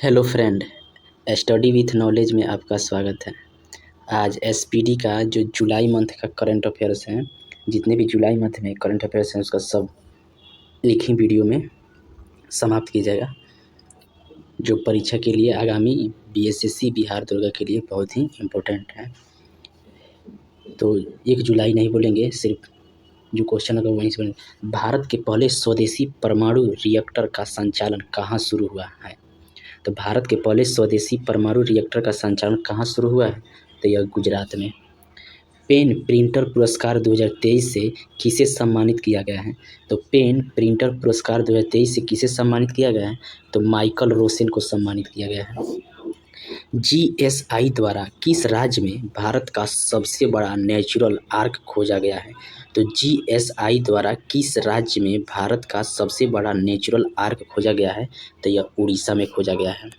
Hello friend, study with knowledge में आपका स्वागत है। आज एसपीडी का जो जुलाई मंथ का करंट अफेयर्स हैं, जितने भी जुलाई मंथ में करंट अफेयर्स हैं उसका सब एक ही वीडियो में समाप्त किया जाएगा, जो परीक्षा के लिए आगामी बीएसएससी बिहार दुर्गा के लिए बहुत ही इम्पोर्टेंट है। तो 1 जुलाई नहीं बोलेंगे, सिर्फ जो क्वेश्चन होगा वहीं से बोलेंगे। भारत के पहले स्वदेशी परमाणु रिएक्टर का संचालन कहाँ शुरू हुआ है? तो भारत के पहले स्वदेशी परमाणु रिएक्टर का संचालन कहाँ शुरू हुआ है? तो यह गुजरात में। पेन प्रिंटर पुरस्कार 2023 से किसे सम्मानित किया गया है? तो पेन प्रिंटर पुरस्कार 2023 से किसे सम्मानित किया गया है? तो माइकल रोसेन को सम्मानित किया गया है। जीएसआई द्वारा किस राज्य में भारत का सबसे बड़ा नेचुरल आर्क खोजा गया है? तो जीएसआई द्वारा किस राज्य में भारत का सबसे बड़ा नेचुरल आर्क खोजा गया है? तो यह उड़ीसा में खोजा गया है।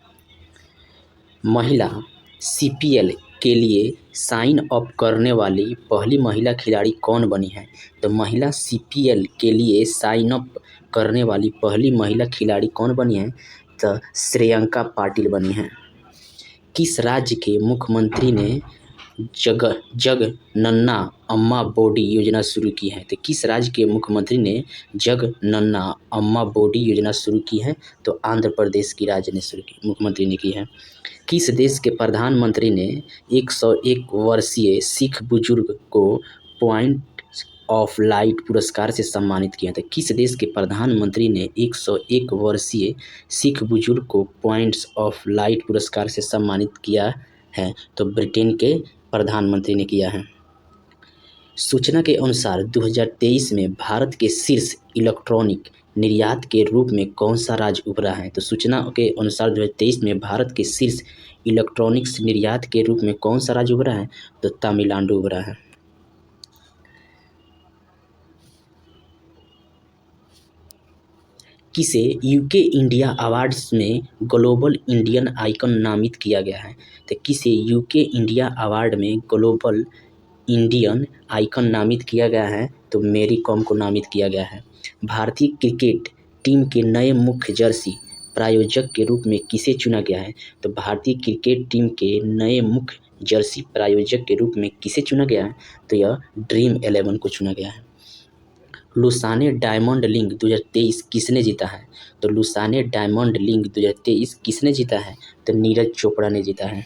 महिला सीपीएल के लिए साइन अप करने वाली पहली महिला खिलाड़ी कौन बनी है? तो महिला सीपीएल के लिए साइन अप करने वाली पहली महिला खिलाड़ी कौन बनी है? तो श्रेयंका पाटिल बनी है। किस राज्य के मुख्यमंत्री ने जगनन्ना अम्मा बोडी योजना शुरू की है? तो किस राज्य के मुख्यमंत्री ने जगनन्ना अम्मा बोडी योजना शुरू की है? तो आंध्र प्रदेश की राज्य ने शुरू की, मुख्यमंत्री ने की है। किस देश के प्रधानमंत्री ने 101 वर्षीय सिख बुजुर्ग को पॉइंट ऑफ लाइट पुरस्कार से सम्मानित किया था? किस देश के प्रधानमंत्री ने 101 वर्षीय सिख बुजुर्ग को पॉइंट्स ऑफ लाइट पुरस्कार से सम्मानित किया है? तो ब्रिटेन के प्रधानमंत्री ने किया है। सूचना के अनुसार 2023 में भारत के शीर्ष इलेक्ट्रॉनिक निर्यात के रूप में कौन सा राज्य उभरा है? तो सूचना के अनुसार 2023 में भारत के शीर्ष इलेक्ट्रॉनिक्स निर्यात के रूप में कौन सा राज्य उभरा है? तो तमिलनाडु उभरा है। किसे यूके इंडिया अवार्ड्स में ग्लोबल इंडियन आइकन नामित किया गया है? तो किसे यूके इंडिया अवार्ड में ग्लोबल इंडियन आइकन नामित किया गया है? तो मैरी कॉम को नामित किया गया है। भारतीय क्रिकेट टीम के नए मुख्य जर्सी प्रायोजक के रूप में किसे चुना गया है? तो भारतीय क्रिकेट टीम के नए मुख्य जर्सी प्रायोजक के रूप में किसे चुना गया है? तो यह ड्रीम 11 को चुना गया है। लुसाने डायमंड लीग 2023 किसने जीता है? तो लुसाने डायमंड लीग 2023 किसने जीता है? तो नीरज चोपड़ा ने जीता है।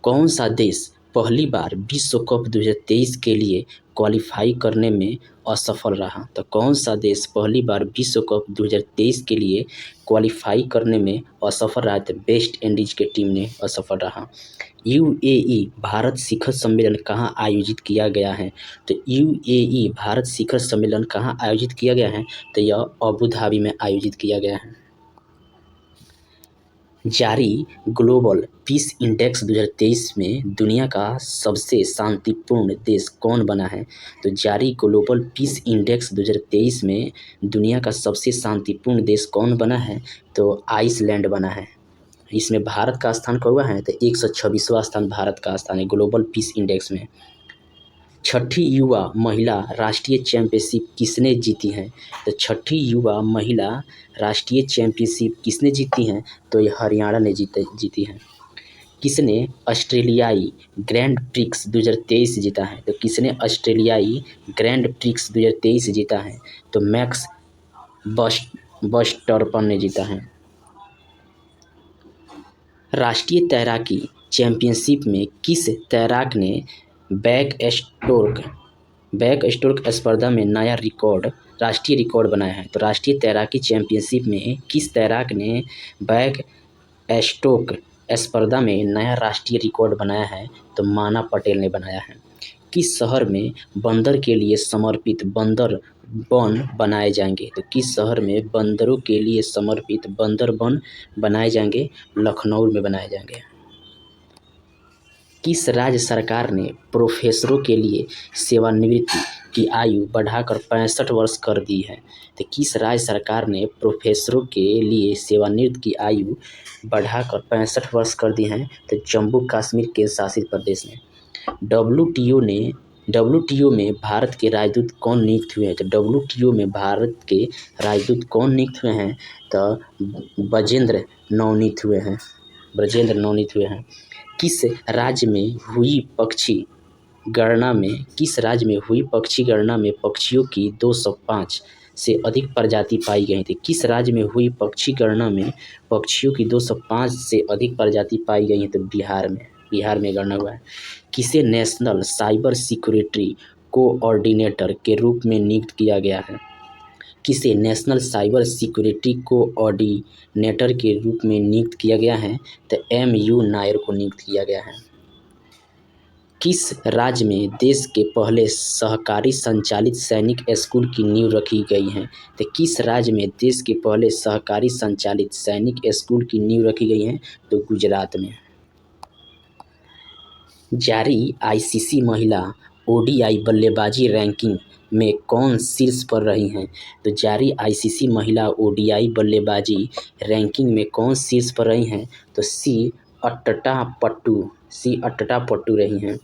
कौन सा देश पहली बार विश्व कप 2023 के लिए क्वालिफाई करने में असफल रहा? तो कौन सा देश पहली बार विश्व कप 2023 के लिए क्वालिफाई करने में असफल रहा? तो वेस्ट इंडीज के टीम ने असफल रहा। यूएई भारत शिखर सम्मेलन कहाँ आयोजित किया गया है? तो यूएई भारत शिखर सम्मेलन कहाँ आयोजित किया गया है? तो यह अबू धाबी में आयोजित किया गया है। जारी ग्लोबल पीस इंडेक्स 2023 में दुनिया का सबसे शांतिपूर्ण देश कौन बना है? तो जारी ग्लोबल पीस इंडेक्स 2023 में दुनिया का सबसे शांतिपूर्ण देश कौन बना है? तो आइसलैंड बना है। इसमें भारत का स्थान कौन हुआ है? तो 126वां स्थान भारत का स्थान है ग्लोबल पीस इंडेक्स में। छठी युवा महिला राष्ट्रीय चैंपियनशिप किसने जीती है? तो छठी युवा महिला राष्ट्रीय चैंपियनशिप किसने जीती है? तो ये हरियाणा ने जीती है। किसने ऑस्ट्रेलियाई ग्रैंड प्रिक्स 2023 जीता है? तो किसने ऑस्ट्रेलियाई ग्रैंड प्रिक्स 2023 जीता है? तो मैक्स वर्स्टैपेन ने जीता है। राष्ट्रीय तैराकी चैंपियनशिप में किस तैराक ने बैक स्ट्रोक स्पर्धा में नया राष्ट्रीय रिकॉर्ड बनाया है? तो राष्ट्रीय तैराकी चैंपियनशिप में किस तैराक ने बैक स्ट्रोक स्पर्धा में नया राष्ट्रीय रिकॉर्ड बनाया है? तो माना पटेल ने बनाया है। किस शहर में बंदर के लिए समर्पित बंदर वन बनाए जाएंगे? तो किस शहर में बंदरों के लिए समर्पित बंदर वन बनाए जाएंगे? लखनऊ में बनाए जाएंगे। किस राज्य सरकार ने प्रोफेसरों के लिए सेवानिवृत्ति की आयु बढ़ाकर 65 वर्ष कर दी है? तो किस राज्य सरकार ने प्रोफेसरों के लिए सेवानिवृत्ति की आयु बढ़ाकर 65 वर्ष कर दी है? तो जम्मू कश्मीर केंद्र शासित प्रदेश ने। डब्ल्यूटीओ में भारत के राजदूत कौन नियुक्त हुए हैं? तो डब्ल्यूटीओ में भारत के राजदूत कौन नियुक्त हुए हैं? तो बजेंद्र नवनीत हुए हैं। ब्रजेंद्र नवनीत हुए हैं। किस राज्य में हुई पक्षी गणना में पक्षियों की 205 से अधिक प्रजाति पाई गई थी? किस राज्य में हुई पक्षी गणना में पक्षियों की 205 से अधिक प्रजाति पाई गई है? तो बिहार में गणना हुआ है। किसे नेशनल साइबर सिक्योरिटी कोऑर्डिनेटर के रूप में नियुक्त किया गया है? किसे नेशनल साइबर सिक्योरिटी कोऑर्डिनेटर के रूप में नियुक्त किया गया है? तो MU नायर को नियुक्त किया गया है। किस राज्य में देश के पहले सहकारी संचालित सैनिक स्कूल की नींव रखी गई है? तो किस राज्य में देश के पहले सहकारी संचालित सैनिक स्कूल की नींव रखी गई है? तो गुजरात में। जारी ICC महिला ODI बल्लेबाजी रैंकिंग में कौन शीर्ष पर रही हैं? तो जारी ICC महिला ODI बल्लेबाजी रैंकिंग में कौन शीर्ष पर रही हैं? तो सी अट्टापट्टू रही हैं।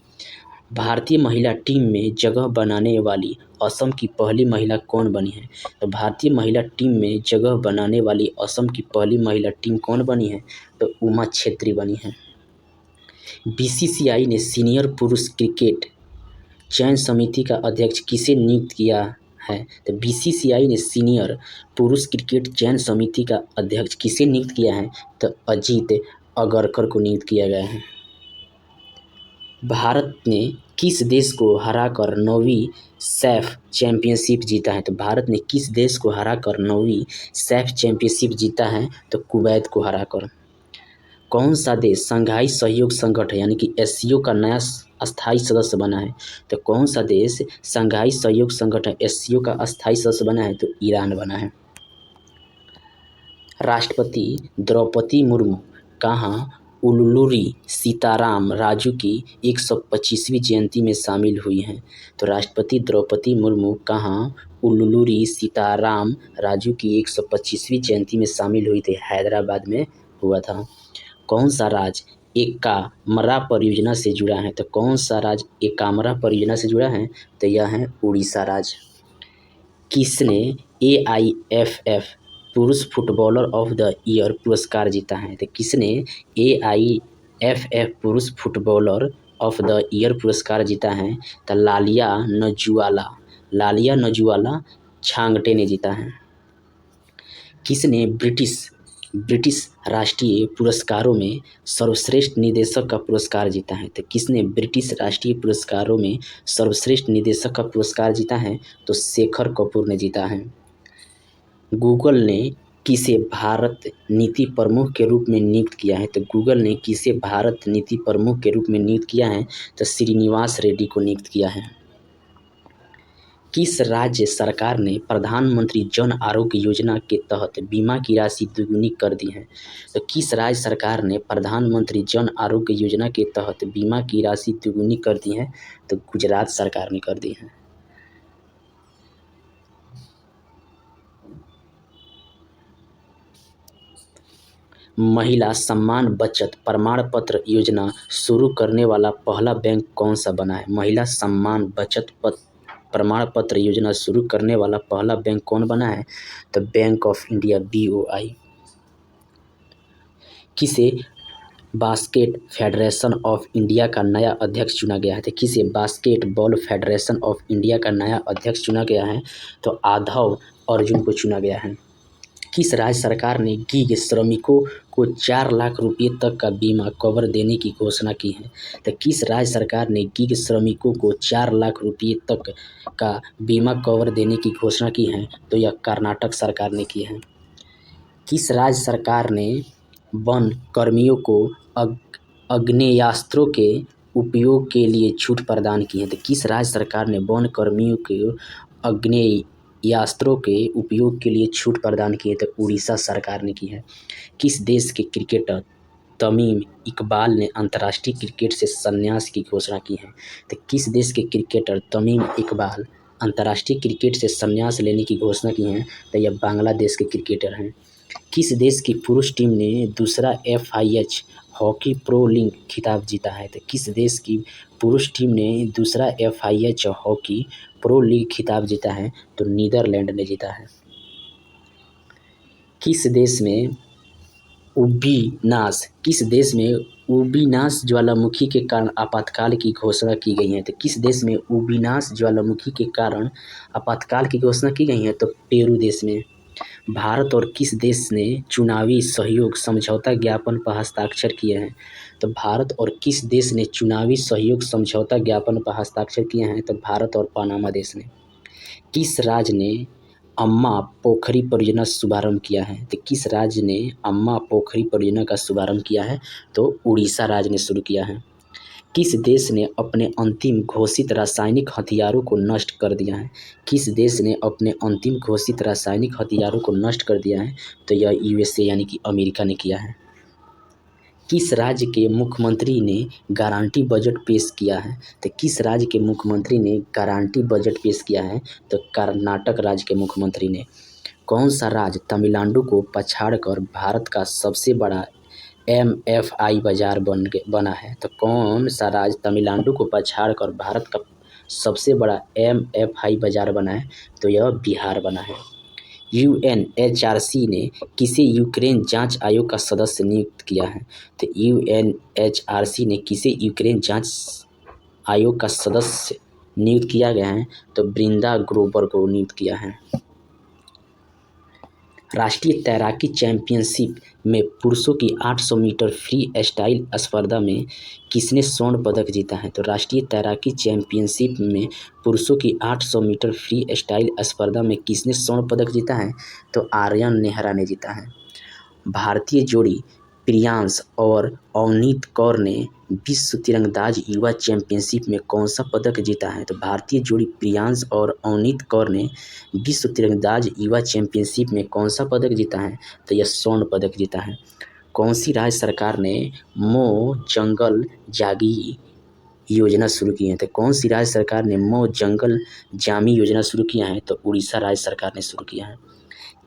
भारतीय महिला टीम में जगह बनाने वाली असम की पहली महिला कौन बनी है? तो भारतीय महिला टीम में जगह बनाने वाली असम की पहली महिला टीम कौन बनी है? तो उमा छेत्री बनी है। BCCI ने सीनियर पुरुष क्रिकेट चयन समिति का अध्यक्ष किसे नियुक्त किया है? तो BCCI ने सीनियर पुरुष क्रिकेट चयन समिति का अध्यक्ष किसे नियुक्त किया है? तो अजीत अगरकर को नियुक्त किया गया है। भारत ने किस देश को हराकर 9वीं सैफ चैंपियनशिप जीता है? तो भारत ने किस देश को हराकर 9वीं सैफ चैंपियनशिप जीता है? तो कुवैत को हराकर। कौन सा देश शंघाई सहयोग संगठन यानी कि SCO का नया अस्थायी सदस्य बना है? तो कौन सा देश शंघाई सहयोग संगठन SCO का अस्थायी सदस्य बना है? तो ईरान बना है। राष्ट्रपति द्रौपदी मुर्मू कहाँ उल्लूरी सीताराम राजू की 125वीं जयंती में शामिल हुई हैं? तो राष्ट्रपति द्रौपदी मुर्मू कहाँ उल्लूरी सीताराम राजू की 125वीं जयंती में शामिल हुई थी? हैदराबाद में हुआ था। कौन सा राज्य एकामरा परियोजना से जुड़ा है? तो कौन सा राज्य एकामरा परियोजना से जुड़ा है? तो यह है उड़ीसा राज्य। किसने AIFF पुरुष फुटबॉलर ऑफ द ईयर पुरस्कार जीता है? तो किसने AIFF पुरुष फुटबॉलर ऑफ द ईयर पुरस्कार जीता है? तो लालिया नजुआला छांगटे ने जीता है। किसने ब्रिटिश राष्ट्रीय पुरस्कारों में सर्वश्रेष्ठ निदेशक का पुरस्कार जीता है? तो किसने ब्रिटिश राष्ट्रीय पुरस्कारों में सर्वश्रेष्ठ निदेशक का पुरस्कार जीता है? तो शेखर कपूर ने जीता है। गूगल ने किसे भारत नीति प्रमुख के रूप में नियुक्त किया है? तो गूगल ने किसे भारत नीति प्रमुख के रूप में नियुक्त किया है? तो श्रीनिवास रेड्डी को नियुक्त किया है। किस राज्य सरकार ने प्रधानमंत्री जन आरोग्य योजना के तहत बीमा की राशि दोगुनी कर दी है? तो किस राज्य सरकार ने प्रधानमंत्री जन आरोग्य योजना के तहत बीमा की राशि दोगुनी कर दी है? तो गुजरात सरकार ने कर दी है। महिला सम्मान बचत प्रमाण पत्र योजना शुरू करने वाला पहला बैंक कौन सा बना है? महिला सम्मान बचत प्रमाण पत्र योजना शुरू करने वाला पहला बैंक कौन बना है? तो बैंक ऑफ इंडिया BOI। किसे बास्केट फेडरेशन ऑफ इंडिया का नया अध्यक्ष चुना गया है? तो किसे बास्केटबॉल फेडरेशन ऑफ इंडिया का नया अध्यक्ष चुना गया है? तो आधव अर्जुन को चुना गया है। किस राज्य सरकार ने गीग श्रमिकों को 4 लाख रुपये तक का बीमा कवर देने की घोषणा की है? तो किस राज्य सरकार ने गीग श्रमिकों को 4 लाख रुपये तक का बीमा कवर देने की घोषणा की है? तो यह कर्नाटक सरकार ने की है। किस राज्य सरकार ने वन कर्मियों को आग्नेयास्त्रों के उपयोग के लिए छूट प्रदान की है? तो किस राज्य सरकार ने वन कर्मियों को आग्नेयास्त्रों के उपयोग के लिए छूट प्रदान की है? तो उड़ीसा सरकार ने की है। किस देश के क्रिकेटर तमीम इकबाल ने अंतर्राष्ट्रीय क्रिकेट से संन्यास की घोषणा की है? तो किस देश के क्रिकेटर तमीम इकबाल अंतर्राष्ट्रीय क्रिकेट से संन्यास लेने की घोषणा की है? तो यह बांग्लादेश के क्रिकेटर हैं। किस देश की पुरुष टीम ने दूसरा FIH हॉकी प्रो लीग खिताब जीता है? तो किस देश की पुरुष टीम ने दूसरा FIH हॉकी प्रो लीग खिताब जीता है? तो नीदरलैंड ने जीता है। किस देश में उबिनास किस देश में उबिनास ज्वालामुखी के कारण आपातकाल की घोषणा की गई है? तो किस देश में उबिनास ज्वालामुखी के कारण आपातकाल की घोषणा की गई है? तो पेरू देश में। भारत और किस देश ने चुनावी सहयोग समझौता ज्ञापन पर हस्ताक्षर किए हैं? तो भारत और किस देश ने चुनावी सहयोग समझौता ज्ञापन पर हस्ताक्षर किए हैं? तो भारत और पनामा देश ने। किस राज्य ने अम्मा पोखरी परियोजना शुभारंभ किया है? तो किस राज्य ने अम्मा पोखरी परियोजना का शुभारंभ किया है? तो उड़ीसा राज्य ने शुरू किया है। किस देश ने अपने अंतिम घोषित रासायनिक हथियारों को नष्ट कर दिया है? किस देश ने अपने अंतिम घोषित रासायनिक हथियारों को नष्ट कर दिया है? तो यह यूएसए यानी कि अमेरिका ने किया है। किस राज्य के मुख्यमंत्री ने गारंटी बजट पेश किया है? तो किस राज्य के मुख्यमंत्री ने गारंटी बजट पेश किया है? तो कर्नाटक राज्य के मुख्यमंत्री ने। कौन सा राज्य तमिलनाडु को पछाड़कर भारत का सबसे बड़ा एमएफआई बाजार बना है? तो कौन सा राज्य तमिलनाडु को पछाड़कर भारत का सबसे बड़ा एमएफआई बाजार बना है? तो यह बिहार बना है। यूएनएचआरसी ने किसे यूक्रेन जांच आयोग का सदस्य नियुक्त किया है? तो यूएनएचआरसी ने किसे यूक्रेन जांच आयोग का सदस्य नियुक्त किया गया है? तो ब्रिंदा ग्रोवर को नियुक्त किया है। राष्ट्रीय तैराकी चैंपियनशिप में पुरुषों की 800 मीटर फ्री स्टाइल स्पर्धा में किसने स्वर्ण पदक जीता है? तो राष्ट्रीय तैराकी चैंपियनशिप में पुरुषों की 800 मीटर फ्री स्टाइल स्पर्धा में किसने स्वर्ण पदक जीता है? तो आर्यन नेहरा ने जीता है। भारतीय जोड़ी प्रियांश और अवनीत कौर ने विश्व तीरंदाज युवा चैंपियनशिप में कौन सा पदक जीता है? तो भारतीय जोड़ी प्रियांश और अवनीत कौर ने विश्व तीरंदाज युवा चैंपियनशिप में कौन सा पदक जीता है? तो यह स्वर्ण पदक जीता है। कौन सी राज्य सरकार ने मो जंगल जागी योजना शुरू की है? तो कौन सी राज्य सरकार ने मो जंगल जामी योजना शुरू किया है? तो उड़ीसा राज्य सरकार ने शुरू किया है।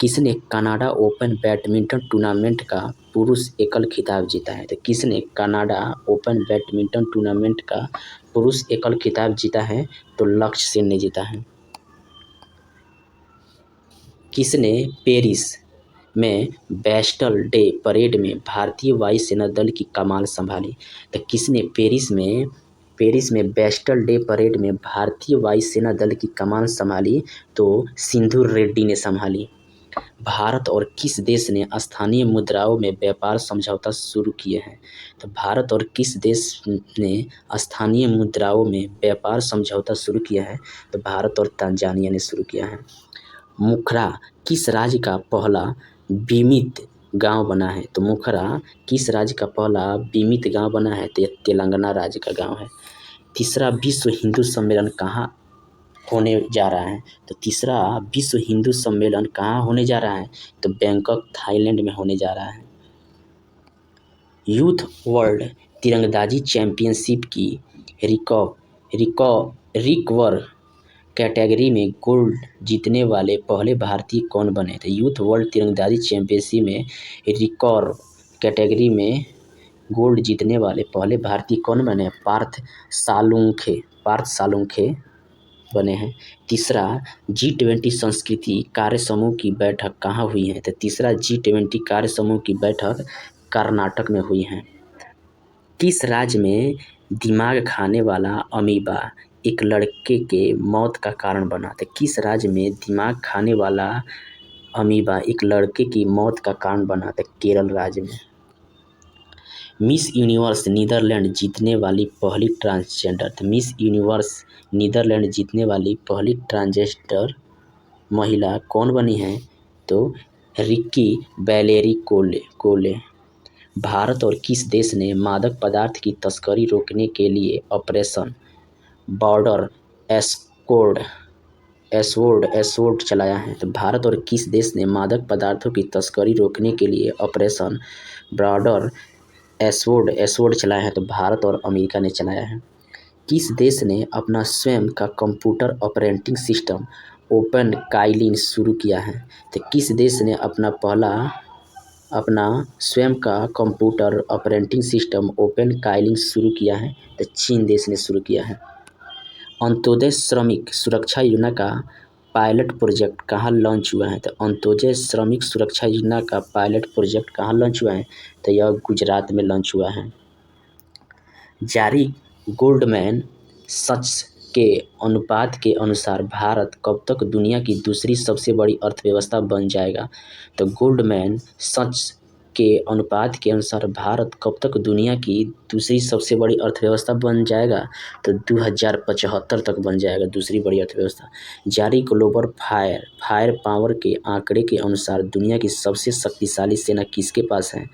किसने कनाडा ओपन बैडमिंटन टूर्नामेंट का पुरुष एकल खिताब जीता है? तो किसने कनाडा ओपन बैडमिंटन टूर्नामेंट का पुरुष एकल खिताब जीता है? तो लक्ष्य सेन ने जीता है। किसने पेरिस में बेस्टल डे परेड में भारतीय वायुसेना दल की कमान संभाली? तो किसने पेरिस में बेस्टल डे परेड में भारतीय वायुसेना दल की कमान संभाली? तो सिंधु रेड्डी ने संभाली। भारत और किस देश ने स्थानीय मुद्राओं में व्यापार समझौता शुरू किए हैं? तो भारत और किस देश ने स्थानीय मुद्राओं में व्यापार समझौता शुरू किया है? तो भारत और तंजानिया ने शुरू किया है। मुखरा किस राज्य का पहला बीमित गांव बना है? तो मुखरा किस राज्य का पहला बीमित गांव बना है? तो यह तेलंगाना राज्य का गांव है। तीसरा विश्व हिंदू सम्मेलन कहाँ होने जा रहा है? तो तीसरा विश्व हिंदू सम्मेलन कहाँ होने जा रहा है? तो बैंकॉक थाईलैंड में होने जा रहा है। यूथ वर्ल्ड तीरंदाजी चैंपियनशिप की रिकर्व कैटेगरी में गोल्ड जीतने वाले पहले भारतीय कौन बने थे? यूथ वर्ल्ड तीरंदाजी चैंपियनशिप में रिकर्व कैटेगरी में गोल्ड जीतने वाले पहले भारतीय कौन बने? पार्थ सालुंखे बने हैं। तीसरा G20 संस्कृति कार्य समूह की बैठक कहाँ हुई है? तो तीसरा G20 कार्य समूह की बैठक कर्नाटक में हुई है। किस राज्य में दिमाग खाने वाला अमीबा एक लड़के के मौत का कारण बना? तो किस राज्य में दिमाग खाने वाला अमीबा एक लड़के की मौत का कारण बना? तो केरल राज्य में। मिस यूनिवर्स नीदरलैंड जीतने वाली पहली ट्रांसजेंडर? तो मिस यूनिवर्स नीदरलैंड जीतने वाली पहली ट्रांसजेंडर महिला कौन बनी है? तो रिक्की बैलेरी कोले। भारत और किस देश ने मादक पदार्थ की तस्करी रोकने के लिए ऑपरेशन बॉर्डर एस्वॉर्ड चलाया है? तो भारत और किस देश ने मादक पदार्थों की तस्करी रोकने के लिए ऑपरेशन बॉर्डर एस्वॉर्ड चलाया है? तो भारत और अमेरिका ने चलाया है। किस देश ने अपना स्वयं का computer operating system open Kaelin शुरू किया है? तो किस देश ने अपना स्वयं का computer operating system open Kaelin शुरू किया है? तो चीन देश ने शुरू किया है। अंत्योदय श्रमिक सुरक्षा योजना का पायलट प्रोजेक्ट कहाँ लॉन्च हुआ है? तो अंत्योदय श्रमिक सुरक्षा योजना का पायलट प्रोजेक्ट कहाँ लॉन्च हुआ है? तो यह गुजरात में लॉन्च हुआ है। जारी गोल्डमैन सच के अनुपात के अनुसार भारत कब तक दुनिया की दूसरी सबसे बड़ी अर्थव्यवस्था बन जाएगा? तो गोल्डमैन सच के अनुपात के अनुसार भारत कब तक दुनिया की दूसरी सबसे बड़ी अर्थव्यवस्था बन जाएगा? तो 2075 तक बन जाएगा दूसरी बड़ी अर्थव्यवस्था। जारी ग्लोबल फायर पावर के आंकड़े के अनुसार दुनिया की सबसे शक्तिशाली सेना किसके पास है?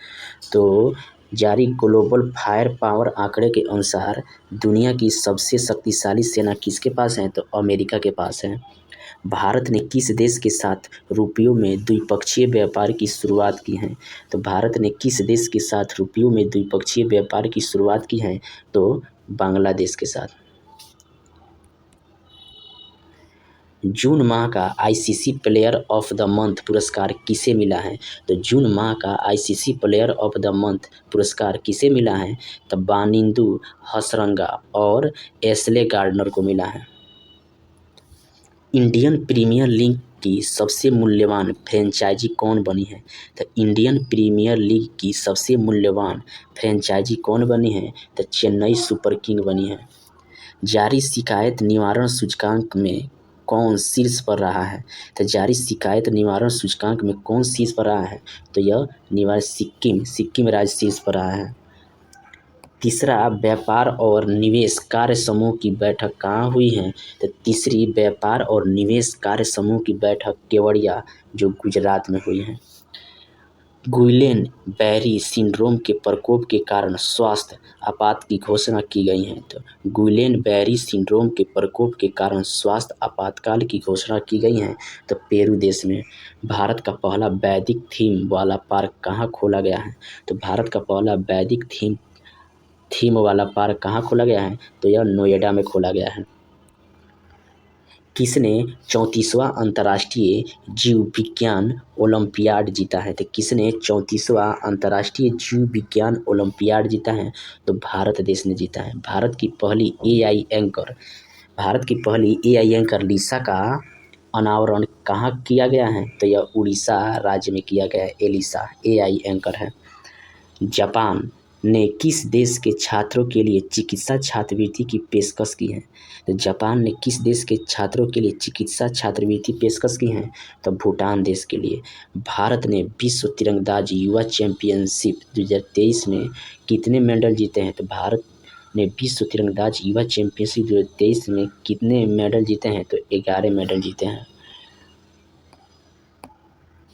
तो जारी ग्लोबल फायर पावर आंकड़े के अनुसार दुनिया की सबसे शक्तिशाली सेना किसके पास है? तो अमेरिका के पास है। भारत ने किस देश के साथ रुपयों में द्विपक्षीय व्यापार की शुरुआत की है? तो भारत ने किस देश के साथ रुपयों में द्विपक्षीय व्यापार की शुरुआत की है? तो बांग्लादेश के साथ। जून माह का ICC player of the month पुरस्कार किसे मिला है? तो जून माह का ICC player of the month पुरस्कार किसे मिला है? तो बानिंदु हसरंगा और एशले गार्डनर को मिला है। इंडियन प्रीमियर लीग की सबसे मूल्यवान फ्रेंचाइजी कौन बनी है? तो इंडियन प्रीमियर लीग की सबसे मूल्यवान फ्रेंचाइजी कौन बनी है? तो चेन्नई सुपर किंग बनी है। जारी शिकायत निवारण सूचकांक में कौन शीर्ष पर रहा है? तो जारी शिकायत निवारण सूचकांक में कौन शीर्ष पर रहा है? तो यह सिक्किम राज्य शीर्ष पर रहा है। तीसरा, व्यापार और निवेश कार्य समूह की बैठक कहाँ हुई है? तो तीसरी व्यापार और निवेश कार्य समूह की बैठक केवड़िया जो गुजरात में हुई है। गुइलेन बैरी सिंड्रोम के प्रकोप के कारण स्वास्थ्य आपात की घोषणा की गई है। तो गुइलेन बैरी सिंड्रोम के प्रकोप के कारण स्वास्थ्य आपातकाल की घोषणा की गई है। तो पेरू देश में। भारत का पहला वैदिक थीम वाला पार्क कहाँ खोला गया है? तो भारत का पहला वैदिक थीम वाला पार्क कहाँ खोला गया है? तो यह नोएडा में खोला गया है। किसने 34वां अंतर्राष्ट्रीय जीव विज्ञान ओलंपियाड जीता है? तो किसने 34वां अंतर्राष्ट्रीय जीव विज्ञान ओलंपियाड जीता है? तो भारत देश ने जीता है। भारत की पहली एआई एंकर लिसा का अनावरण कहाँ किया गया है? तो यह उड़ीसा राज्य में किया गया है। एलिसा एआई एंकर है। जापान ने किस देश के छात्रों के लिए चिकित्सा छात्रवृत्ति की पेशकश की है? तो जापान ने किस देश के छात्रों के लिए चिकित्सा छात्रवृत्ति पेशकश की है? तो भूटान देश के लिए। भारत ने विश्व तीरंदाज युवा चैंपियनशिप 2023 में कितने मेडल जीते हैं? तो भारत ने विश्व तीरंदाज युवा चैंपियनशिप 2023 में कितने मेडल जीते हैं? तो 11 मेडल जीते हैं।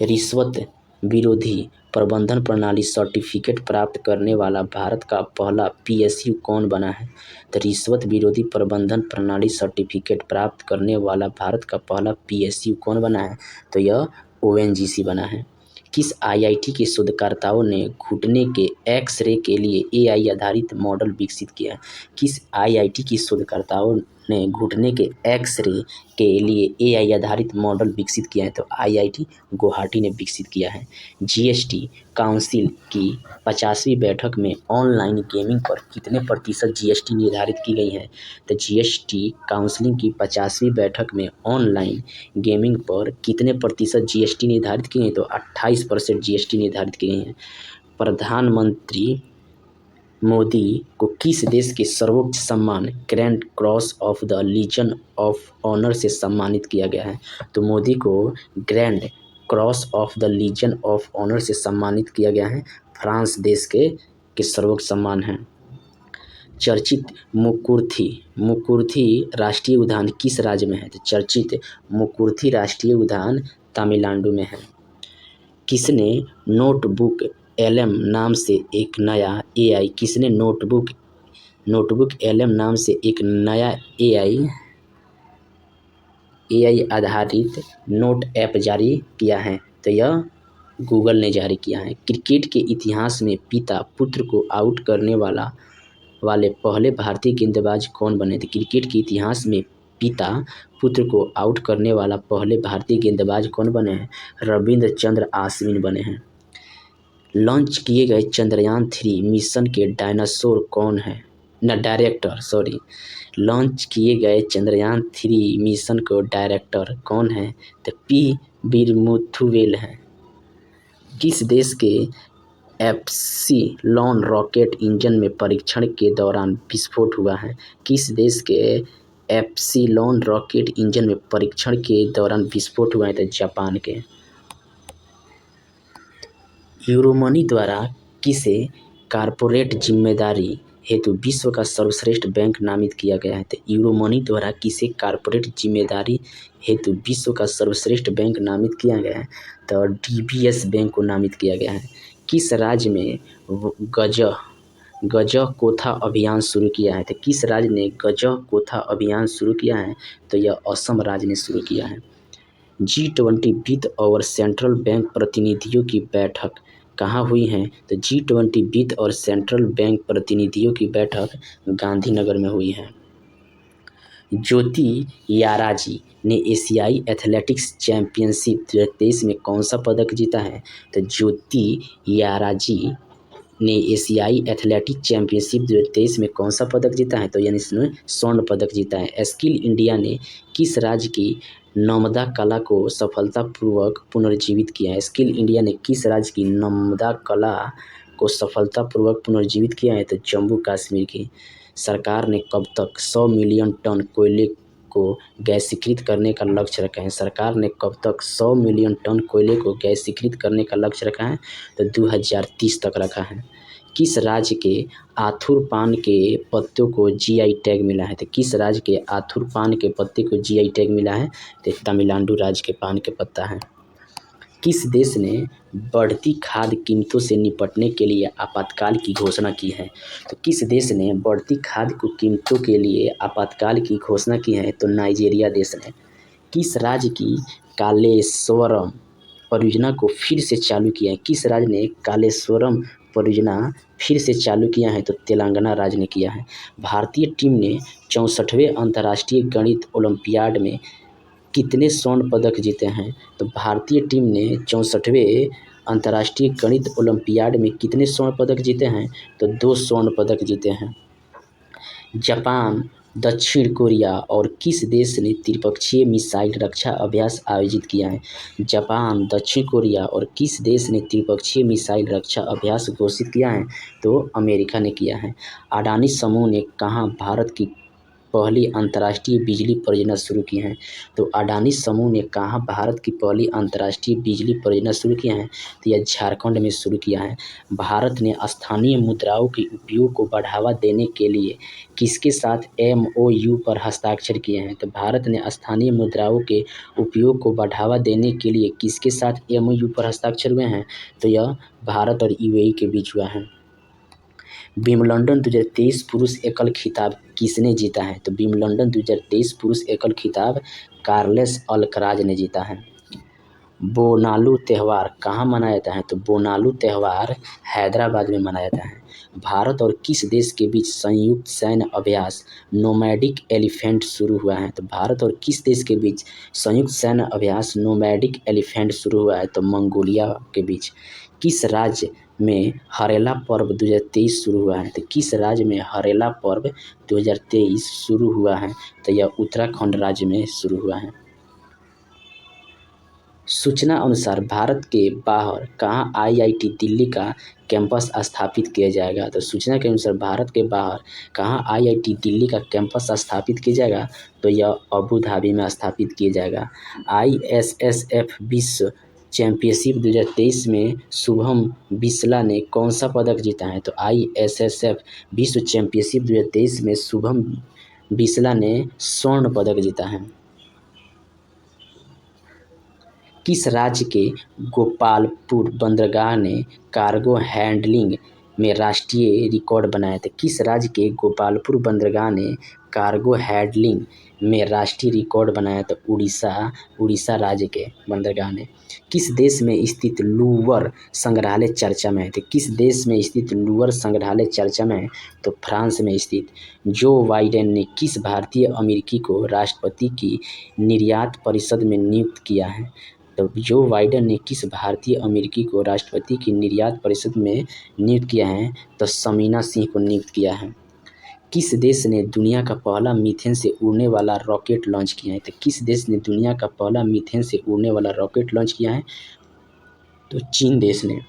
रिश्वत विरोधी प्रबंधन प्रणाली सर्टिफिकेट प्राप्त करने वाला भारत का पहला पीएसयू कौन बना है? तो रिश्वत विरोधी प्रबंधन प्रणाली सर्टिफिकेट प्राप्त करने वाला भारत का पहला पीएसयू कौन बना है? तो यह ओएनजीसी बना है। किस आईआईटी के शोधकर्ताओं ने घुटने के एक्स-रे के लिए एआई आधारित मॉडल विकसित किया है? किस आईआईटी के शोधकर्ताओं ने घुटने के एक्स-रे के लिए एआई आधारित मॉडल विकसित किया है? तो आईआईटी गुवाहाटी ने विकसित किया है। जीएसटी काउंसिल की 50वीं बैठक में ऑनलाइन गेमिंग पर कितने प्रतिशत जीएसटी निर्धारित की गई है? तो जीएसटी काउंसिल की 50वीं बैठक में ऑनलाइन गेमिंग पर कितने प्रतिशत जीएसटी निर्धारित की गई? तो 28% जीएसटी निर्धारित की गई है। प्रधानमंत्री मोदी को किस देश के सर्वोच्च सम्मान grand cross of the legion of honour से सम्मानित किया गया है? तो मोदी को grand cross of the legion of honour से सम्मानित किया गया है। फ्रांस देश के सर्वोच्च सम्मान है। चर्चित मुकुर्थी राष्ट्रीय उद्यान किस राज्य में है? तो चर्चित मुकुर्थी राष्ट्रीय उद्यान तमिलनाडु में है। किसने नोटबुक एलएम नाम से एक नया एआई आधारित नोट ऐप जारी किया है? तो यह गूगल ने जारी किया है। क्रिकेट के इतिहास में पिता पुत्र को आउट करने वाले पहले भारतीय गेंदबाज कौन बने थे? क्रिकेट के इतिहास में पिता पुत्र को आउट करने वाला पहले भारतीय गेंदबाज कौन बने हैं? रविंद्रचंद्र अश्विन बने हैं। लॉन्च किए गए चंद्रयान 3 मिशन के डायनासोर कौन है? डायरेक्टर सॉरी लॉन्च किए गए चंद्रयान-3 मिशन को डायरेक्टर कौन है? तो पी वीरमुथुवेल हैं। किस देश के एप्सिलॉन रॉकेट इंजन में परीक्षण के दौरान विस्फोट हुआ है? किस देश के एप्सिलॉन रॉकेट इंजन में परीक्षण के दौरान विस्फोट हुआ है? तो जापान के। यूरोमनी द्वारा किसे कॉर्पोरेट जिम्मेदारी हेतु विश्व का सर्वश्रेष्ठ बैंक नामित किया गया है? तो यूरोमनी द्वारा किसे कॉर्पोरेट जिम्मेदारी हेतु विश्व का सर्वश्रेष्ठ बैंक नामित किया गया है? तो डीबीएस बैंक को नामित किया गया है। किस राज्य में गजकोथा अभियान शुरू किया है? तो किस राज्य ने गजकोथा अभियान शुरू किया है? तो यह असम राज्य ने शुरू किया है। G20 वित्त और सेंट्रल बैंक प्रतिनिधियों की बैठक कहाँ हुई है? तो G20 वित्त और सेंट्रल बैंक प्रतिनिधियों की बैठक गांधीनगर में हुई है। ज्योति याराजी ने एशियाई एथलेटिक्स चैंपियनशिप 2023 में कौन सा पदक जीता है? तो ज्योति याराजी ने एशियाई एथलेटिक्स चैंपियनशिप 2023 में कौन सा पदक जीता है? तो यानी इसने स्वर्ण पदक जीता है। स्किल इंडिया ने किस राज्य की नर्मदा कला को सफलतापूर्वक पुनर्जीवित किया है? स्किल इंडिया ने किस राज्य की नर्मदा कला को सफलतापूर्वक पुनर्जीवित किया है? तो जम्मू कश्मीर की। सरकार ने कब तक 100 मिलियन टन कोयले को गैसीकृत करने का लक्ष्य रखा है? सरकार ने कब तक 100 मिलियन टन कोयले को गैसीकृत करने का लक्ष्य रखा है? तो 2030 तक रखा है। किस राज्य के आथुर पान के पत्तों को जीआई टैग मिला है? तो किस राज्य के आथुर पान के पत्ते को जीआई टैग मिला है? तो तमिलनाडु राज्य के पान के पत्ता है। किस देश ने बढ़ती खाद्य कीमतों से निपटने के लिए आपातकाल की घोषणा की है? तो किस देश ने बढ़ती खाद्य कीमतों के लिए आपातकाल की घोषणा की है? तो नाइजीरिया देश ने। किस राज्य की कालेश्वरम परियोजना को फिर से चालू किया है? किस राज्य ने कालेश्वरम परियोजना फिर से चालू किया है? तो तेलंगाना राज्य ने किया है। भारतीय टीम ने 64वें अंतर्राष्ट्रीय गणित ओलंपियाड में कितने स्वर्ण पदक जीते हैं? तो भारतीय टीम ने 64वें अंतर्राष्ट्रीय गणित ओलंपियाड में कितने स्वर्ण पदक जीते हैं? तो 2 स्वर्ण पदक जीते हैं। जापान, दक्षिण कोरिया और किस देश ने त्रिपक्षीय मिसाइल रक्षा अभ्यास आयोजित किया है? जापान, दक्षिण कोरिया और किस देश ने त्रिपक्षीय मिसाइल रक्षा अभ्यास घोषित किया है? तो अमेरिका ने किया है। अडानी समूह ने कहाँ भारत की पहली अंतर्राष्ट्रीय बिजली परियोजना शुरू की है? तो अडानी समूह ने कहाँ भारत की पहली अंतर्राष्ट्रीय बिजली परियोजना शुरू किया है? तो यह झारखंड में शुरू किया है। भारत ने स्थानीय मुद्राओं के उपयोग को बढ़ावा देने के लिए किसके साथ MOU पर हस्ताक्षर किए हैं? तो भारत ने स्थानीय मुद्राओं के उपयोग को बढ़ावा देने के लिए किसके साथ MOU पर हस्ताक्षर हुए हैं? तो यह भारत और UAE के बीच हुआ है। विंबलडन 2023 पुरुष एकल खिताब किसने जीता है? तो विंबलडन 2023 पुरुष एकल खिताब कार्लेस अल्कराज ने जीता है। बोनालू त्यौहार कहाँ मनाया जाता है? तो बोनालू त्यौहार हैदराबाद में मनाया जाता है। भारत और किस देश के बीच संयुक्त सैन्य अभ्यास नोमैडिक एलिफेंट शुरू हुआ है? तो भारत और किस देश के बीच संयुक्त सैन्य अभ्यास नोमैडिक एलिफेंट शुरू हुआ है? तो मंगोलिया के बीच। किस राज्य में हरेला पर्व 2023 शुरू हुआ है? तो किस राज्य में हरेला पर्व 2023 शुरू हुआ है? तो यह उत्तराखंड राज्य में शुरू हुआ है। सूचना अनुसार भारत के बाहर कहाँ IIT दिल्ली का कैंपस स्थापित किया जाएगा? तो सूचना के अनुसार भारत के बाहर कहाँ IIT दिल्ली का कैंपस स्थापित किया जाएगा? तो यह अबू धाबी में स्थापित किया जाएगा। ISSF विश्व चैंपियनशिप 2023 में शुभम बिस्ला ने कौन सा पदक जीता है? तो ISSF विश्व चैंपियनशिप 2023 में शुभम बिस्ला ने स्वर्ण पदक जीता है। किस राज्य के गोपालपुर बंदरगाह ने कार्गो हैंडलिंग में राष्ट्रीय रिकॉर्ड बनाया था? किस राज्य के गोपालपुर बंदरगाह ने कार्गो हैंडलिंग में राष्ट्रीय रिकॉर्ड बनाया? तो उड़ीसा राज्य के बंदरगाह ने। किस देश में स्थित लूवर संग्रहालय चर्चा में है? तो किस देश में स्थित लूवर संग्रहालय चर्चा में है? तो फ्रांस में स्थित। जो बाइडेन ने किस भारतीय अमेरिकी को राष्ट्रपति की निर्यात परिषद में नियुक्त किया है? तो जो बाइडेन ने किस भारतीय अमेरिकी को राष्ट्रपति की निर्यात परिषद में नियुक्त किया है? तो समीना सिंह को नियुक्त किया है। किस देश ने दुनिया का पहला मीथेन से उड़ने वाला रॉकेट लॉन्च किया है? तो किस देश ने दुनिया का पहला मीथेन से उड़ने वाला रॉकेट लॉन्च किया है? तो चीन देश ने।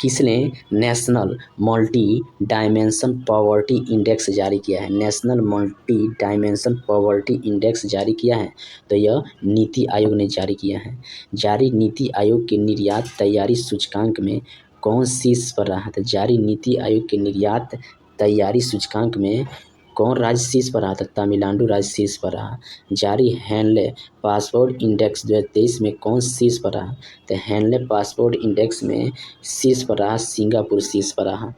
किसने national multi dimension poverty index जारी किया है? National multi dimension poverty index जारी किया है तो यह नीति आयोग ने जारी किया है। जारी नीति आयोग के निर्यात तैयारी सूचकांक में कौन शीर्ष पर रहा? तो जारी नीति आयोग के निर्यात तैयारी सूचकांक में कौन राज्य शीर्ष पर रहा? था तमिलनाडु राज्य शीर्ष पर रहा। जारी हैंडले पासपोर्ट इंडेक्स 2023 में कौन शीर्ष पर रहा? तो हैंडले पासपोर्ट इंडेक्स में शीर्ष पर रहा सिंगापुर शीर्ष पर रहा।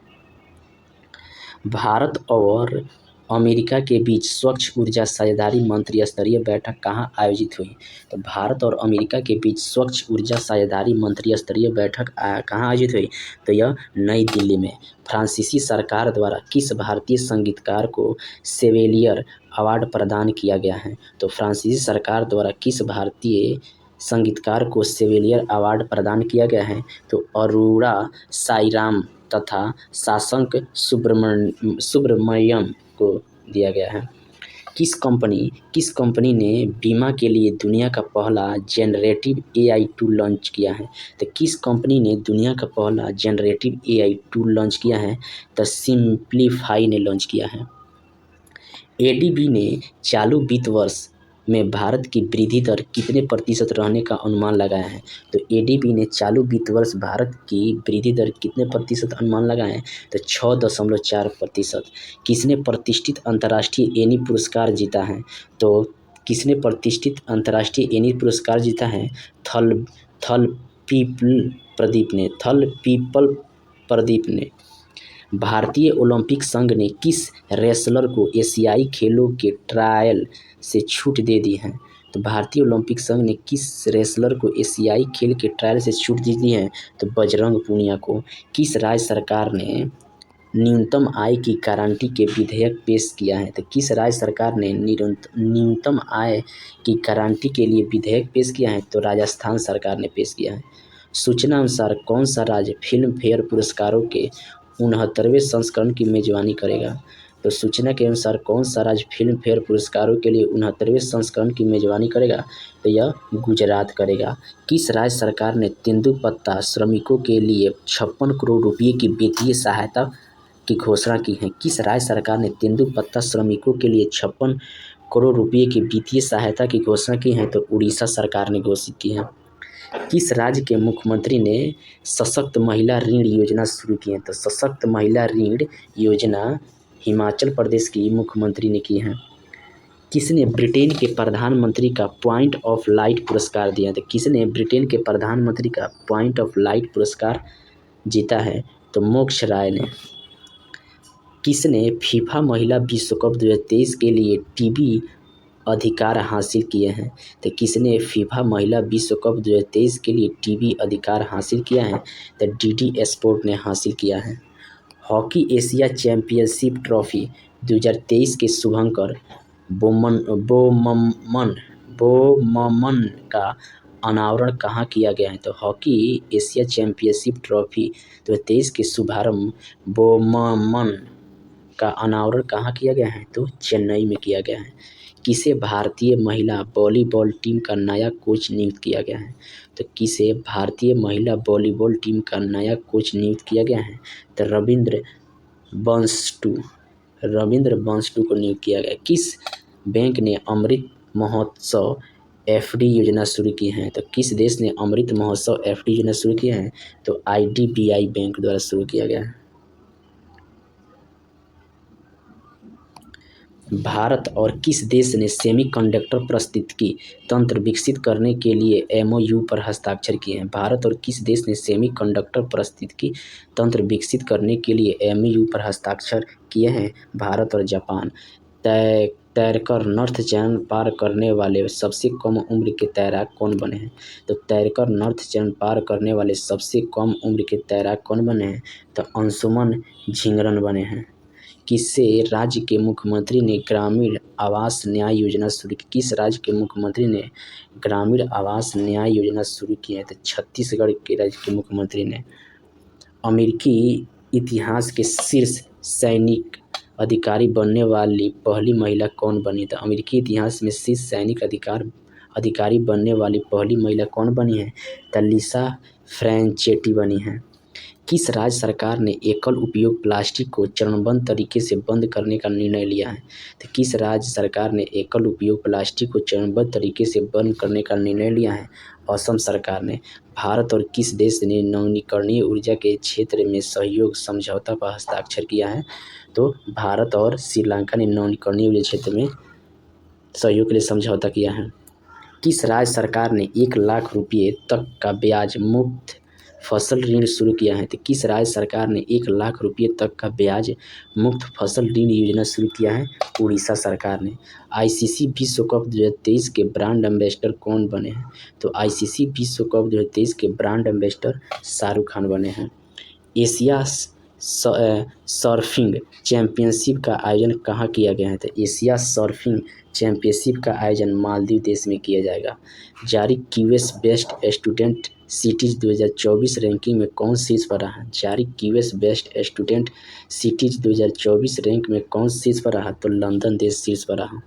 भारत और अमेरिका के बीच स्वच्छ ऊर्जा साझेदारी मंत्री स्तरीय बैठक कहाँ आयोजित हुई? तो भारत और अमेरिका के बीच स्वच्छ ऊर्जा साझेदारी मंत्री स्तरीय बैठक कहाँ आयोजित हुई? तो यह नई दिल्ली में। फ्रांसीसी सरकार द्वारा किस भारतीय संगीतकार को सेवेलियर अवार्ड प्रदान किया गया है? तो फ्रांसीसी सरकार द्वारा किस भारतीय संगीतकार को सेवेलियर अवार्ड प्रदान किया गया है? तो अरोड़ा साईराम तथा शशांक सुब्रमण्यम को दिया गया है। किस कंपनी ने बीमा के लिए दुनिया का पहला जेनरेटिव एआई टूल लॉन्च किया है? तो किस कंपनी ने दुनिया का पहला जेनरेटिव एआई टूल लॉन्च किया है? तो सिंप्लीफाई ने लॉन्च किया है। एडीबी ने चालू वित्त वर्ष में भारत की वृद्धि दर कितने प्रतिशत रहने का अनुमान लगाया है? तो एडीबी ने चालू वित्त वर्ष भारत की वृद्धि दर कितने प्रतिशत अनुमान लगाया है? तो 6.4%। किसने प्रतिष्ठित अंतर्राष्ट्रीय एनी पुरस्कार जीता है? तो किसने प्रतिष्ठित अंतर्राष्ट्रीय एनी पुरस्कार जीता है? थल पीपल प्रदीप ने। भारतीय ओलंपिक संघ ने किस रेसलर को एशियाई खेलों के ट्रायल से छूट दे दी है? तो भारतीय ओलंपिक संघ ने किस रेसलर को एशियाई खेल के ट्रायल से छूट दे दी है? तो बजरंग पूनिया को। किस राज्य सरकार ने न्यूनतम आय की गारंटी के विधेयक पेश किया है? तो किस राज्य सरकार ने न्यूनतम आय की गारंटी के लिए विधेयक पेश किया है? तो राजस्थान सरकार ने पेश किया है। सूचना अनुसार कौन सा राज्य फिल्म फेयर पुरस्कारों के 69वें संस्करण की मेजबानी करेगा? तो सूचना के अनुसार कौन सा राज्य फिल्म फेयर पुरस्कारों के लिए 69वें संस्करण की मेजबानी करेगा? तो यह गुजरात करेगा। किस राज्य सरकार ने तेंदुपत्ता श्रमिकों के लिए 56 करोड़ रुपये की वित्तीय सहायता की घोषणा की है? किस राज्य सरकार ने तेंदुपत्ता श्रमिकों के लिए 56 करोड़ रुपये की वित्तीय सहायता की घोषणा की है? तो उड़ीसा सरकार ने घोषित की है। किस राज्य के मुख्यमंत्री ने सशक्त महिला ऋण योजना शुरू की है? तो सशक्त महिला ऋण योजना हिमाचल प्रदेश की मुख्यमंत्री ने की है। किसने ब्रिटेन के प्रधानमंत्री का पॉइंट ऑफ लाइट पुरस्कार दिया? तो किसने ब्रिटेन के प्रधानमंत्री का पॉइंट ऑफ लाइट पुरस्कार जीता है? तो मोक्ष राय ने। किसने फीफा महिला विश्व कप 2023 के लिए टीवी अधिकार हासिल किए हैं? तो किसने फीफा महिला विश्व कप 2023 के लिए टीवी अधिकार हासिल किया है? तो डीडी स्पोर्ट ने हासिल किया है। हॉकी एशिया चैंपियनशिप ट्रॉफी 2023 के शुभंकर बोममन का अनावरण कहाँ किया गया है? तो हॉकी एशिया चैंपियनशिप ट्रॉफी 2023 के शुभारंभ बोममन का अनावरण कहाँ किया गया है? तो चेन्नई में किया गया है। किसे भारतीय महिला वॉलीबॉल टीम का नया कोच नियुक्त किया गया है? तो किसे भारतीय महिला वॉलीबॉल टीम का नया कोच नियुक्त किया गया है? तो रविंद्र बंसटू को नियुक्त किया गया। किस बैंक ने अमृत महोत्सव एफडी योजना शुरू की है? तो किस देश ने अमृत महोत्सव एफडी योजना शुरू किया है? तो आईडीबीआई बैंक द्वारा शुरू किया गया है। भारत और किस देश ने सेमीकंडक्टर पारिस्थितिकी तंत्र विकसित करने के लिए एमओयू पर हस्ताक्षर किए हैं? भारत और किस देश ने सेमीकंडक्टर पारिस्थितिकी तंत्र विकसित करने के लिए एमओयू पर हस्ताक्षर किए हैं? भारत और जापान। तैरकर नॉर्थ चैनल पार करने वाले सबसे कम उम्र के तैराक कौन बने हैं? तो तैरकर नॉर्थ चैनल पार करने वाले सबसे कम उम्र के तैराक कौन बने हैं? तो अंशुमन झिंगरन बने हैं। किसे राज्य के मुख्यमंत्री ने ग्रामीण आवास न्याय योजना शुरू की? किस राज्य के मुख्यमंत्री ने ग्रामीण आवास न्याय योजना शुरू की है? तो छत्तीसगढ़ के राज्य के मुख्यमंत्री ने। अमेरिकी इतिहास के शीर्ष सैनिक अधिकारी बनने वाली पहली महिला कौन बनी? तो अमेरिकी इतिहास में शीर्ष सैनिक अधिकारी बनने वाली पहली महिला कौन बनी है? तो लिसा फ्रैंचेटी बनी है। किस राज्य सरकार ने एकल उपयोग प्लास्टिक को चरणबद्ध तरीके से बंद करने का निर्णय लिया है? तो किस राज्य सरकार ने एकल उपयोग प्लास्टिक को चरणबद्ध तरीके से बंद करने का निर्णय लिया है? असम सरकार ने। भारत और किस देश ने नवीकरणीय ऊर्जा के क्षेत्र में सहयोग समझौता पर हस्ताक्षर किया है? तो भारत और श्रीलंका ने नवीकरणीय ऊर्जा क्षेत्र में सहयोग के लिए समझौता किया है। किस राज्य सरकार ने 1 लाख रुपये तक का ब्याज मुक्त फसल ऋण शुरू किया है? तो किस राज्य सरकार ने 1 लाख रुपये तक का ब्याज मुक्त फसल ऋण योजना शुरू किया है? उड़ीसा सरकार ने। आईसीसी विश्व कप 2023 के ब्रांड एम्बेसडर कौन बने हैं? तो आईसीसी विश्व कप 2023 के ब्रांड एम्बेसडर शाहरुख खान बने हैं। एशिया सर्फिंग चैंपियनशिप का आयोजन कहाँ किया गया है? तो एशिया सर्फिंग चैंपियनशिप का आयोजन मालदीव देश में किया जाएगा। जारी QS best student cities 2024 ranking में कौन शीर्ष पर रहा? जारी QS best student cities 2024 rank में कौन शीर्ष पर रहा? तो लंदन देश शीर्ष पर रहा।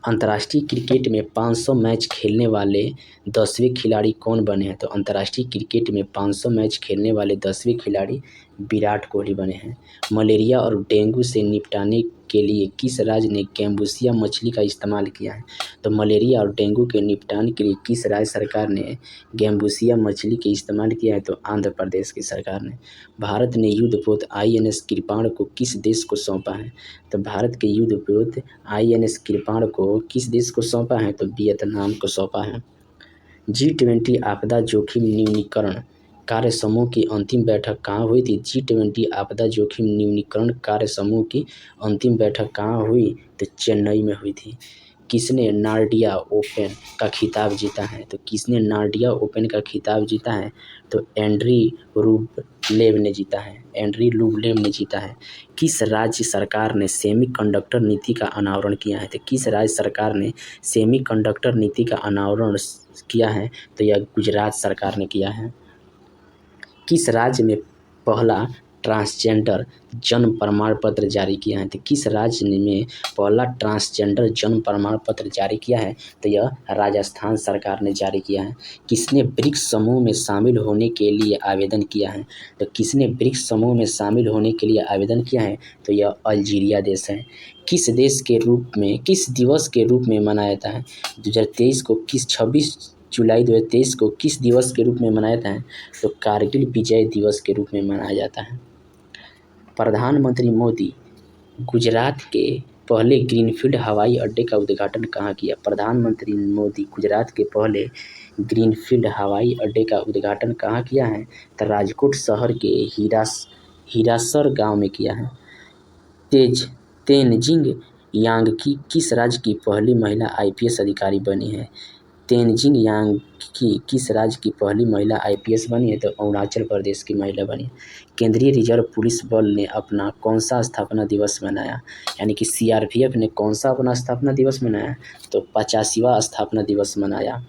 अंतर्राष्ट्रीय क्रिकेट में 500 मैच खेलने वाले 10वें खिलाड़ी कौन बने हैं? तो अंतर्राष्ट्रीय क्रिकेट में 500 मैच खेलने वाले 10वें खिलाड़ी विराट कोहली बने हैं। मलेरिया और डेंगू से निपटने के लिए किस राज्य ने गैम्बूसिया मछली का इस्तेमाल किया है? तो मलेरिया और डेंगू के निपटान के लिए किस राज्य सरकार ने गैम्बूसिया मछली के इस्तेमाल किया है? तो आंध्र प्रदेश की सरकार ने। भारत ने युद्धपोत आईएनएस कृपाण को किस देश को सौंपा है? तो भारत के युद्धपोत आईएनएस कृपाण को किस देश को सौंपा है? तो वियतनाम को सौंपा है। G20 आपदा जोखिम न्यूनीकरण कार्य समूह की अंतिम बैठक कहाँ हुई थी? G20 आपदा जोखिम न्यूनीकरण कार्य समूह की अंतिम बैठक कहाँ हुई? तो चेन्नई में हुई थी। किसने नार्डिया ओपन का खिताब जीता है? तो किसने नार्डिया ओपन का खिताब जीता है? तो एंड्री रूबलेव ने जीता है। एंड्री रूबलेव ने जीता है। किस राज्य सरकार ने सेमीकंडक्टर नीति का अनावरण किया है? तो किस राज्य सरकार ने सेमीकंडक्टर नीति का अनावरण किया है? तो यह गुजरात सरकार ने किया है। किस राज्य में पहला ट्रांसजेंडर जन्म प्रमाण पत्र जारी किया है? तो किस राज्य में पहला ट्रांसजेंडर जन्म प्रमाण पत्र जारी किया है? तो यह राजस्थान सरकार ने जारी किया है। किसने ब्रिक्स समूह में शामिल होने के लिए आवेदन किया है? तो किसने ब्रिक्स समूह में शामिल होने के लिए आवेदन किया है? तो यह अल्जीरिया देश है। किस दिवस के रूप में मनाया जाता है 2023 को? 26 जुलाई 2023 को किस दिवस के रूप में मनाया जाता है? तो कारगिल विजय दिवस के रूप में मनाया जाता है। प्रधानमंत्री मोदी गुजरात के पहले ग्रीनफील्ड हवाई अड्डे का उद्घाटन कहाँ किया? प्रधानमंत्री मोदी गुजरात के पहले ग्रीनफील्ड हवाई अड्डे का उद्घाटन कहाँ किया है? तो राजकोट शहर के हीरासर गांव में किया है। तेनजिंग यांगकी किस राज्य की पहली महिला आईपीएस अधिकारी बनी है? तेनजिंग यांगकी किस राज्य की पहली महिला आईपीएस बनी है? तो अरुणाचल प्रदेश की महिला बनी। केंद्रीय रिजर्व पुलिस बल ने अपना कौन सा स्थापना दिवस मनाया? यानी कि सीआरपीएफ ने कौन सा अपना स्थापना दिवस मनाया? तो 85वां स्थापना दिवस मनाया।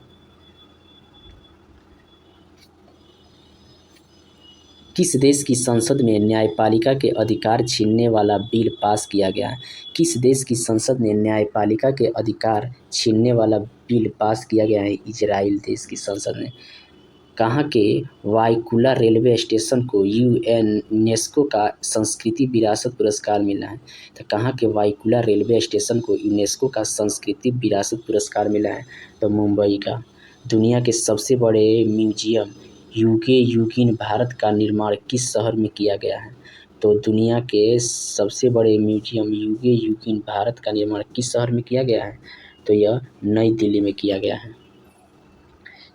किस देश की संसद में न्यायपालिका के अधिकार छीनने वाला बिल पास किया गया है? किस देश की संसद में न्यायपालिका के अधिकार छीनने वाला बिल पास किया गया है? इजराइल देश की संसद ने। कहाँ के वाईकुला रेलवे स्टेशन को यूनेस्को का संस्कृति विरासत पुरस्कार मिला है? तो कहाँ के वाईकुला रेलवे स्टेशन को यूनेस्को का संस्कृति विरासत पुरस्कार मिला है? तो मुंबई का। दुनिया के सबसे बड़े म्यूजियम युगे युगीन भारत का निर्माण किस शहर में किया गया है? तो दुनिया के सबसे बड़े म्यूजियम युगे युगीन भारत का निर्माण किस शहर में किया गया है? तो यह नई दिल्ली में किया गया है।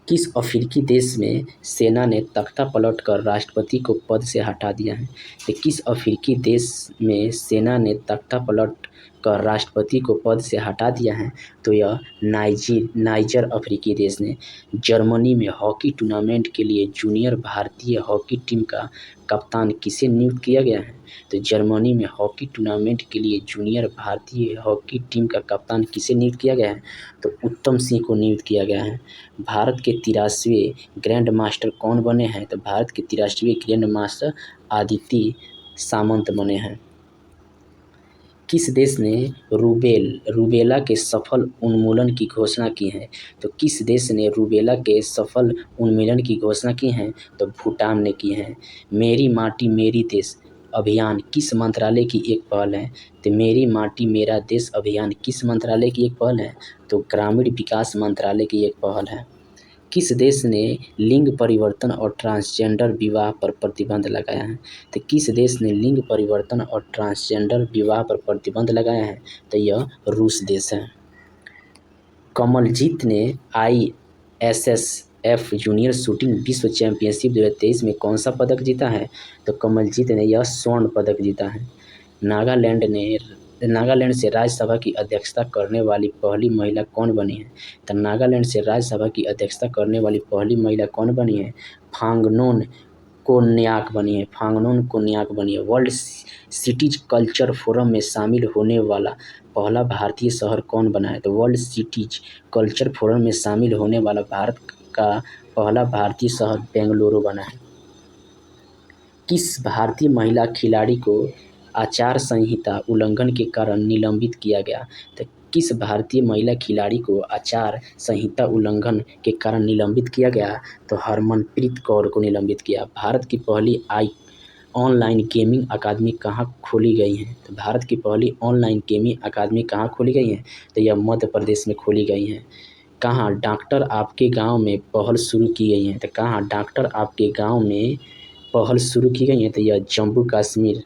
किस अफ्रीकी देश में सेना ने तख्ता पलटकर राष्ट्रपति को पद से हटा दिया है? तो किस अफ्रीकी देश में सेना ने तख्ता पलटकर राष्ट्रपति को पद से हटा दिया है? तो यह नाइजर अफ्रीकी देश ने। जर्मनी में हॉकी टूर्नामेंट के लिए जूनियर भारतीय हॉकी टीम का कप्तान किसे नियुक्त किया गया है? तो जर्मनी में हॉकी टूर्नामेंट के लिए जूनियर भारतीय हॉकी टीम का कप्तान किसे नियुक्त किया गया है? तो उत्तम सिंह को नियुक्त किया गया है। भारत के 83वें ग्रैंड मास्टर कौन बने हैं? तो भारत के 83वें ग्रैंड मास्टर आदिति सामंत बने हैं। किस देश ने रूबेला के सफल उन्मूलन की घोषणा की है? तो किस देश ने रूबेला के सफल उन्मूलन की घोषणा की है? तो भूटान ने की है। मेरी माटी मेरी देश अभियान किस मंत्रालय की एक पहल है? तो मेरी माटी मेरा देश अभियान किस मंत्रालय की एक पहल है? तो ग्रामीण विकास मंत्रालय की एक पहल है। किस देश ने लिंग परिवर्तन और ट्रांसजेंडर विवाह पर प्रतिबंध लगाया है? तो किस देश ने लिंग परिवर्तन और ट्रांसजेंडर विवाह पर प्रतिबंध लगाया है? तो यह रूस देश है। कमलजीत ने ISSF जूनियर शूटिंग विश्व चैंपियनशिप 2023 में कौन सा पदक जीता है? तो कमलजीत ने यह स्वर्ण पदक जीता है। नागालैंड से राज्यसभा की अध्यक्षता करने वाली पहली महिला कौन बनी है? तो नागालैंड से राज्यसभा की अध्यक्षता करने वाली पहली महिला कौन बनी है? फांगनोन कोन्याक बनी है। वर्ल्ड सिटीज कल्चर फोरम में शामिल होने वाला पहला भारतीय शहर कौन बना है? तो वर्ल्ड सिटीज कल्चर फोरम में शामिल होने वाला भारत का पहला भारतीय शहर बेंगलुरु बना है। किस भारतीय महिला खिलाड़ी को आचार संहिता उल्लंघन के कारण निलंबित किया गया? तो किस भारतीय महिला खिलाड़ी को आचार संहिता उल्लंघन के कारण निलंबित किया गया? तो हरमनप्रीत कौर को निलंबित किया। भारत की पहली ऑनलाइन गेमिंग अकादमी कहाँ खोली गई है? तो भारत की पहली ऑनलाइन गेमिंग अकादमी कहाँ खोली गई है? तो यह मध्य प्रदेश में खोली गई है। कहाँ डॉक्टर आपके गांव में पहल शुरू की गई है? तो कहाँ डॉक्टर आपके गांव में पहल शुरू की गई है? तो यह जम्मू कश्मीर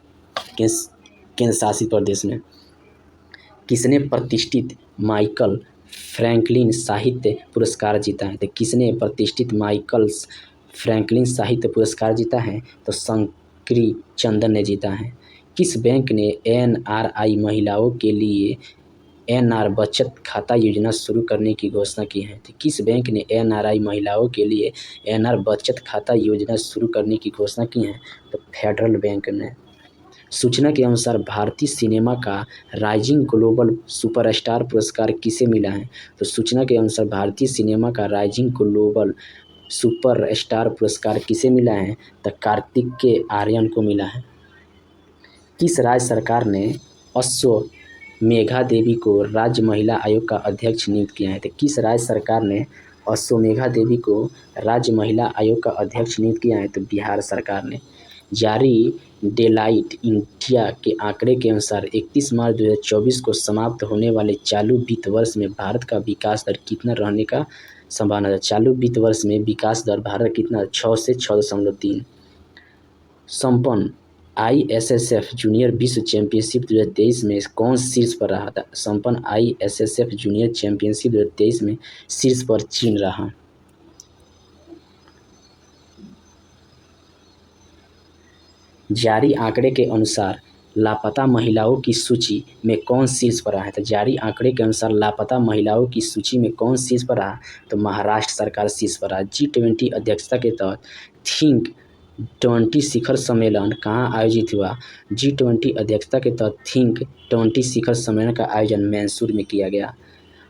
केंद्र शासित प्रदेश में। किसने प्रतिष्ठित माइकल फ्रैंकलिन साहित्य पुरस्कार जीता है? तो किसने प्रतिष्ठित माइकल फ्रैंकलिन साहित्य पुरस्कार जीता है? तो शंकरी चंदन ने जीता है। किस बैंक ने NRI महिलाओं के लिए NR बचत खाता योजना शुरू करने की घोषणा की है? तो किस बैंक ने NRI महिलाओं के लिए NR बचत खाता योजना शुरू करने की घोषणा की है? तो फेडरल बैंक ने। सूचना के अनुसार भारतीय सिनेमा का राइजिंग ग्लोबल सुपरस्टार पुरस्कार किसे मिला है? तो सूचना के अनुसार भारतीय सिनेमा का राइजिंग ग्लोबल सुपरस्टार पुरस्कार किसे मिला है? तो कार्तिकेय आर्यन को मिला है। किस राज्य सरकार ने अश्वमेधा देवी को राज्य महिला आयोग का अध्यक्ष नियुक्त किया है? तो किस राज्य सरकार ने अश्वमेधा देवी को राज्य महिला आयोग का अध्यक्ष नियुक्त किया है? तो बिहार सरकार ने। जारी डेलाइट इंडिया के आंकड़े के अनुसार 31 मार्च 2024 को समाप्त होने वाले चालू वित्त वर्ष में भारत का विकास दर कितना रहने का संभावना है? चालू वित्त वर्ष में विकास दर भारत कितना? 6 से 6.3। संपन्न ISSF जूनियर विश्व चैंपियनशिप 2023 में कौन शीर्ष पर रहा था? संपन्न ISSF जूनियर चैंपियनशिप 2023 में शीर्ष पर चीन रहा। जारी आंकड़े के अनुसार लापता महिलाओं की सूची में कौन शीर्ष पर रहा है? तो जारी आंकड़े के अनुसार लापता महिलाओं की सूची में कौन शीर्ष पर रहा? तो महाराष्ट्र सरकार शीर्ष पर रहा। G20 अध्यक्षता के तहत थिंक 20 शिखर सम्मेलन कहाँ आयोजित हुआ? G20 अध्यक्षता के तहत थिंक 20 शिखर सम्मेलन का आयोजन मैसूर में किया गया।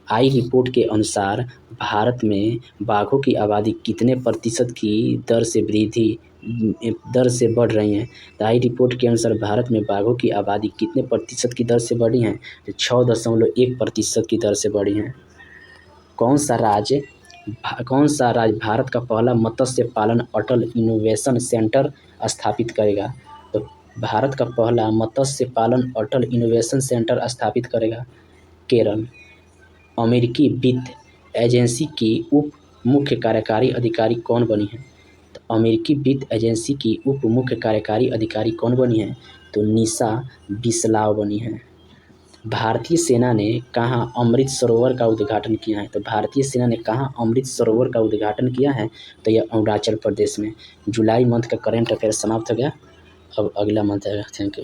आई रिपोर्ट के अनुसार भारत में बाघों की आबादी कितने प्रतिशत की दर से बढ़ रही है? तो आई रिपोर्ट के अनुसार भारत में बाघों की आबादी कितने प्रतिशत की दर से बढ़ी है? तो 6.1% की दर से बढ़ी है। कौन सा राज्य भारत का पहला मत्स्य पालन अटल इनोवेशन सेंटर स्थापित करेगा? तो भारत का पहला मत्स्य पालन अटल इनोवेशन सेंटर स्थापित करेगा केरल। अमेरिकी वित्त एजेंसी की उप मुख्य कार्यकारी अधिकारी कौन बनी है? तो अमेरिकी वित्त एजेंसी की उप मुख्य कार्यकारी अधिकारी कौन बनी है? तो निशा बिस्लाव बनी है। भारतीय सेना ने कहाँ अमृत सरोवर का उद्घाटन किया है? तो भारतीय सेना ने कहाँ अमृत सरोवर का उद्घाटन किया है? तो यह अरुणाचल प्रदेश में। जुलाई मंथ का करंट अफेयर समाप्त हो गया। अब अगला मंथ आएगा। Thank you.